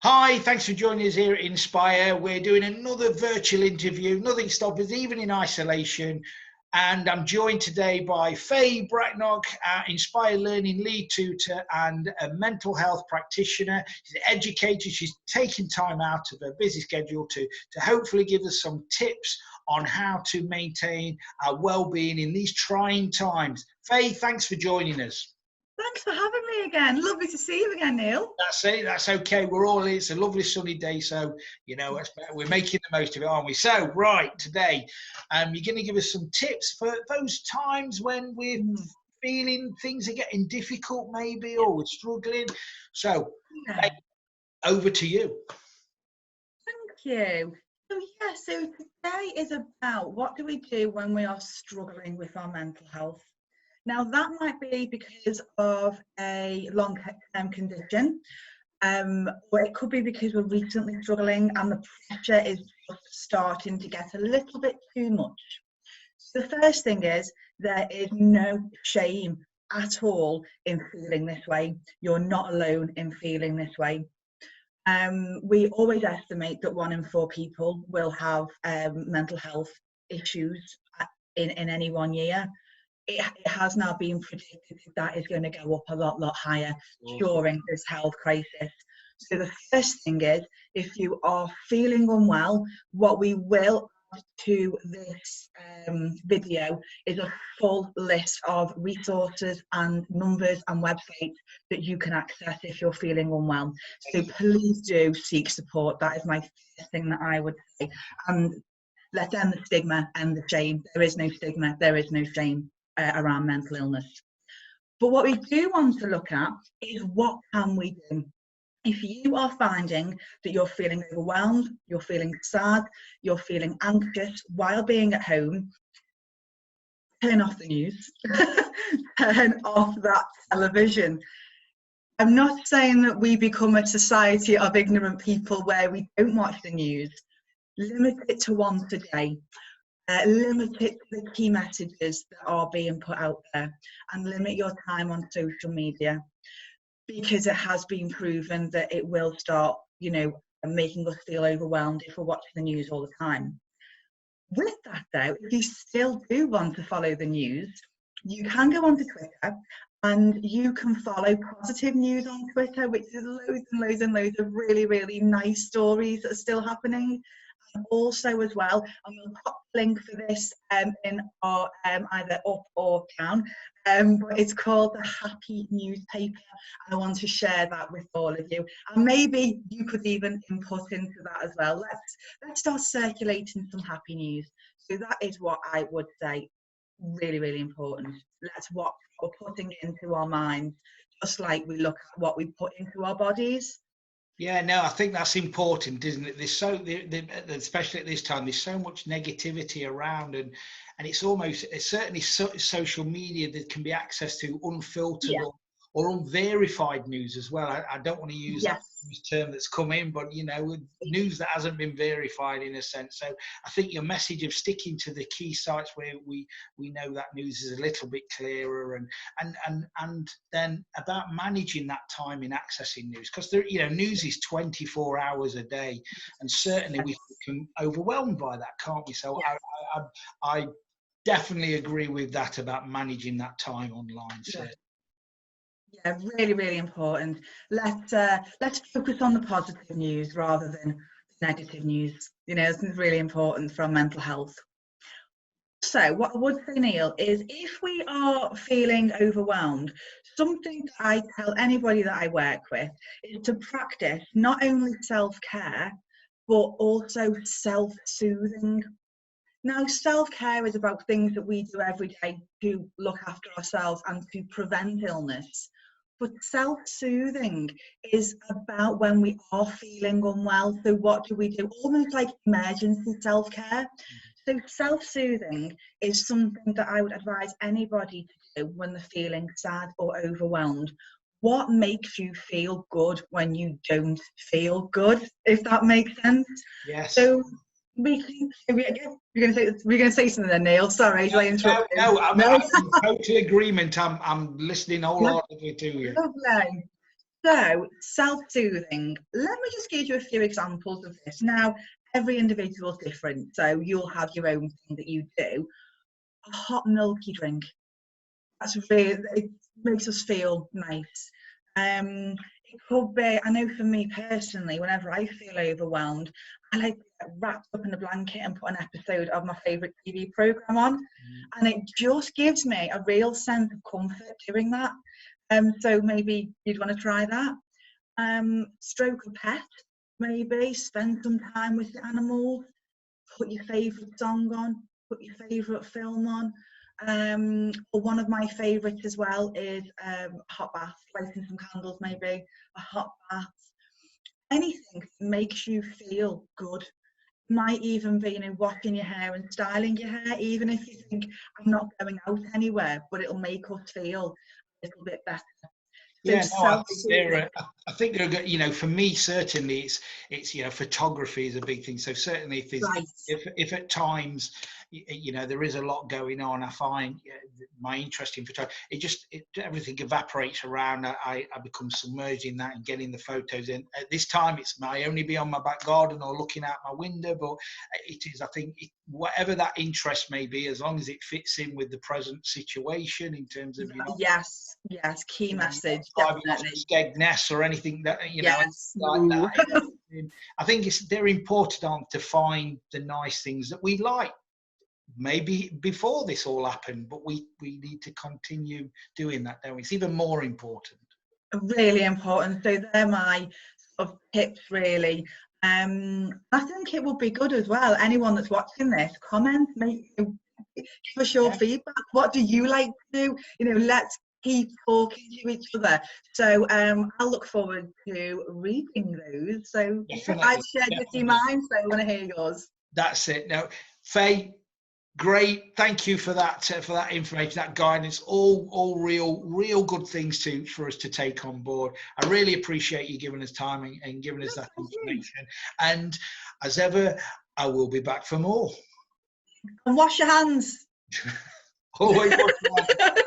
Hi, thanks for joining us here at Inspire. We're doing another virtual interview, nothing stops us, even in isolation. And I'm joined today by Faye Bracknock, Inspire Learning Lead Tutor and a mental health practitioner. She's an educator. She's taking time out of her busy schedule to hopefully give us some tips on how to maintain our well-being in these trying times. Faye, thanks for joining us. Thanks for having me again. Lovely to see you again, Neil. That's it. That's okay. We're all here. It's a lovely sunny day, so we're making the most of it, aren't we? So, right, today, you're going to give us some tips for those times when we're feeling things are getting difficult, maybe, or we're struggling. So, Faye, over to you. Thank you. So today is about what do we do when we are struggling with our mental health. Now, that might be because of a long-term condition, or it could be because we're recently struggling and the pressure is just starting to get a little bit too much. So the first thing is there is no shame at all in feeling this way. You're not alone in feeling this way. We always estimate that 1 in 4 people will have mental health issues in any 1 year. It has now been predicted that is going to go up a lot higher during this health crisis. So the first thing is, if you are feeling unwell, what we will add to this video is a full list of resources and numbers and websites that you can access if you're feeling unwell. So please do seek support. That is my first thing that I would say. And let's end the stigma and the shame. There is no stigma, there is no shame around mental illness. But what we do want to look at is what can we do? If you are finding that you're feeling overwhelmed, you're feeling sad, you're feeling anxious while being at home, turn off the news, turn off that television. I'm not saying that we become a society of ignorant people where we don't watch the news. Limit it to once a day. Limit it to the key messages that are being put out there, and limit your time on social media, because it has been proven that it will start, making us feel overwhelmed if we're watching the news all the time. With that though, if you still do want to follow the news, you can go onto Twitter and you can follow positive news on Twitter, which is loads and loads and loads of really, really nice stories that are still happening. Also as well, and we'll pop the link for this in our either up or down, but it's called the Happy Newspaper, and I want to share that with all of you, and maybe you could even input into that as well. Let's start circulating some happy news. So that is what I would say, really, really important. Let's watch what we're putting into our minds, just like we look at what we put into our bodies. Yeah, no, I think that's important, isn't it? There's especially at this time, there's so much negativity around, and it's certainly social media that can be accessed to unfiltered or unverified news as well. I don't want to use that term that's come in, but with news that hasn't been verified in a sense. So I think your message of sticking to the key sites where we know that news is a little bit clearer, and then about managing that time in accessing news, because news is 24 hours a day, and certainly we can be overwhelmed by that, can't we? So I definitely agree with that about managing that time online. Yeah, really, really important. Let's focus on the positive news rather than negative news. This is really important for our mental health. So what I would say, Neil, is if we are feeling overwhelmed, something that I tell anybody that I work with is to practice not only self-care, but also self-soothing. Now, self-care is about things that we do every day to look after ourselves and to prevent illness. But self-soothing is about when we are feeling unwell. So what do we do? Almost like emergency self-care. So self-soothing is something that I would advise anybody to do when they're feeling sad or overwhelmed. What makes you feel good when you don't feel good, if that makes sense? Yes. So we're going to say something then, Neil. Sorry, did I interrupt you? I'm in total agreement. I'm listening wholeheartedly to you. Lovely. So, self-soothing. Let me just give you a few examples of this. Now, every individual is different, so you'll have your own thing that you do. A hot milky drink. That's really, it makes us feel nice. It could be, I know for me personally, whenever I feel overwhelmed, I like to get wrapped up in a blanket and put an episode of my favourite TV programme on. And it just gives me a real sense of comfort doing that. So maybe you'd want to try that. Stroke a pet, maybe spend some time with the animals, put your favourite song on, put your favourite film on. Or one of my favourites as well is a hot bath, lighting some candles maybe, a hot bath. Anything that makes you feel good. Might even be, washing your hair and styling your hair, even if you think I'm not going out anywhere, but it'll make us feel a little bit better. Yeah, no, I think they're good. For me, certainly it's photography is a big thing. So certainly if at times, there is a lot going on, I find my interest in photography, everything evaporates around. I become submerged in that and getting the photos in. At this time, it's may only be on my back garden or looking out my window, but it is, I think, whatever that interest may be, as long as it fits in with the present situation in terms of, yes, key message, definitely. Skegness or anything that, yes. like that. I think they're important to find the nice things that we like. Maybe before this all happened, but we need to continue doing that, don't we? It's even more important. Really important. So they're my sort of tips, really. I think it would be good as well. Anyone that's watching this, comment, give us your feedback. What do you like to do? Let's keep talking to each other. So I'll look forward to reading those. So I've shared with you mine, so I want to hear yours. That's it. Now, Faye, great. Thank you for that information, that guidance. All real good things for us to take on board. I really appreciate you giving us time and giving us that information. And as ever, I will be back for more. And wash your hands. Always wash your hands.